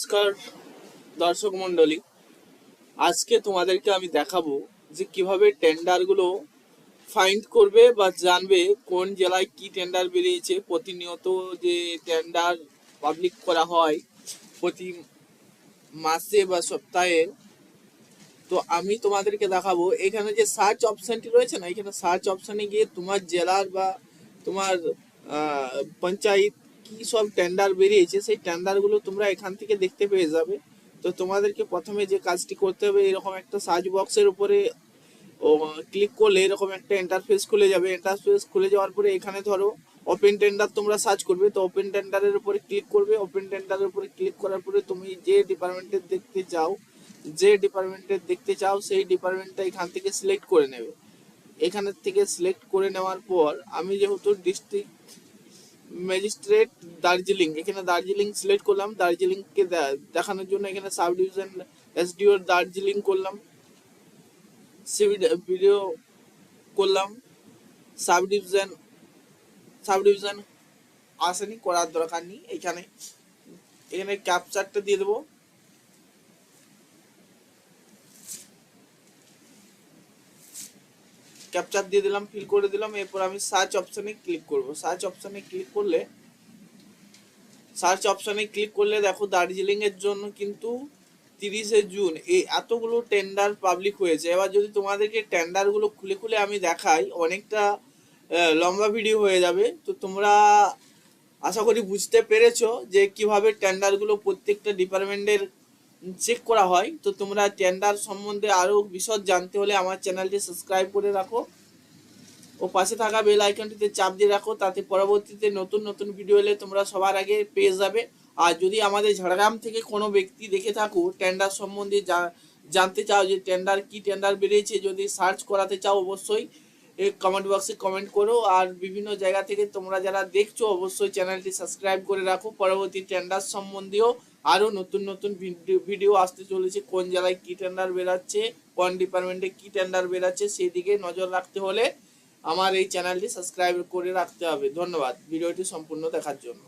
নমস্কার দর্শক মন্ডলী, আজকে তোমাদেরকে আমি দেখাবো যে কিভাবে টেন্ডারগুলো ফাইন্ড করবে বা জানবে কোন জেলায় কি টেন্ডার বেরিয়েছে। প্রতিনিয়ত যে টেন্ডার পাবলিক করা হয় প্রতি মাসে বা সপ্তাহে, তো আমি তোমাদেরকে দেখাবো এখানে যে সার্চ অপশনটি রয়েছে না, এখানে সার্চ অপশনে গিয়ে তোমার জেলার বা তোমার পঞ্চায়েত কি সব টেন্ডার বেরিয়েছে সেই টেন্ডারগুলো তোমরা এখান থেকে দেখতে পেয়ে যাবে। তো তোমাদেরকে প্রথমে যে কাজটি করতে হবে, এরকম একটা সার্চ বক্সের উপরে ক্লিক করলে এরকম একটা ইন্টারফেস খুলে যাবে। ইন্টারফেস খুলে যাওয়ার পরে এখানে ধরো ওপেন টেন্ডার তোমরা সার্চ করবে, তো ওপেন টেন্ডারের উপরে ক্লিক করবে। ওপেন টেন্ডারের উপরে ক্লিক করার পরে তুমি যে ডিপার্টমেন্টের দেখতে চাও সেই ডিপার্টমেন্টটা এখান থেকে সিলেক্ট করে নেবে। এখান থেকে সিলেক্ট করে নেওয়ার পর আমি যেহেতু ডিস্ট্রিক্ট ম্যাজিস্ট্রেট দার্জিলিং, এখানে দার্জিলিং সিলেক্ট করলাম। দার্জিলিংকে দেখানোর জন্য এখানে সাব ডিভিশন এসডিও দার্জিলিং করলাম, ভিডিও করলাম। সাব ডিভিশন আসেনি, করার দরকার নেই। এখানে ক্যাপচারটা দিয়ে দেবো। ক্যাপচার দিয়ে দিলাম, ফিল করে দিলাম। এরপর আমি সার্চ অপশনে ক্লিক করব। সার্চ অপশনে ক্লিক করলে দেখো দার্জিলিং এর জন্য কিন্তু 30শে জুন এই এতগুলো টেন্ডার পাবলিক হয়েছে। এবার যদি তোমাদেরকে টেন্ডারগুলো খুলে খুলে আমি দেখাই, অনেকটা লম্বা ভিডিও হয়ে যাবে। তো তোমরা আশা করি বুঝতে পেরেছো যে কিভাবে টেন্ডারগুলো প্রত্যেকটা ডিপার্টমেন্টের চেক করা হয়। তো তোমরা টেন্ডার সম্বন্ধে আরও বিশদ জানতে হলে আমার চ্যানেলটি সাবস্ক্রাইব করে রাখো ও পাশে থাকা বেল আইকনটিতে চাপ দিয়ে রাখো, তাতে পরবর্তীতে নতুন নতুন ভিডিও এলে তোমরা সবার আগে পেয়ে যাবে। আর যদি আমাদের ঝাড়গ্রাম থেকে কোনো ব্যক্তি দেখে থাকো, টেন্ডার সম্বন্ধে জানতে চাও যে কি টেন্ডার বেরিয়েছে, যদি সার্চ করাতে চাও, অবশ্যই কমেন্ট বক্সে কমেন্ট করো। আর বিভিন্ন জায়গা থেকে তোমরা যারা দেখছো অবশ্যই চ্যানেলটি সাবস্ক্রাইব করে রাখো। পরবর্তী টেন্ডার সম্বন্ধেও আরও নতুন নতুন ভিডিও আসতে চলেছে। কোন জেলায় কি টেন্ডার বেরাচ্ছে, কোন ডিপার্টমেন্টে কি টেন্ডার বেরাচ্ছে, সেই দিকে নজর রাখতে হলে আমার এই চ্যানেলটি সাবস্ক্রাইব করে রাখতে হবে। ধন্যবাদ ভিডিওটি সম্পূর্ণ দেখার জন্য।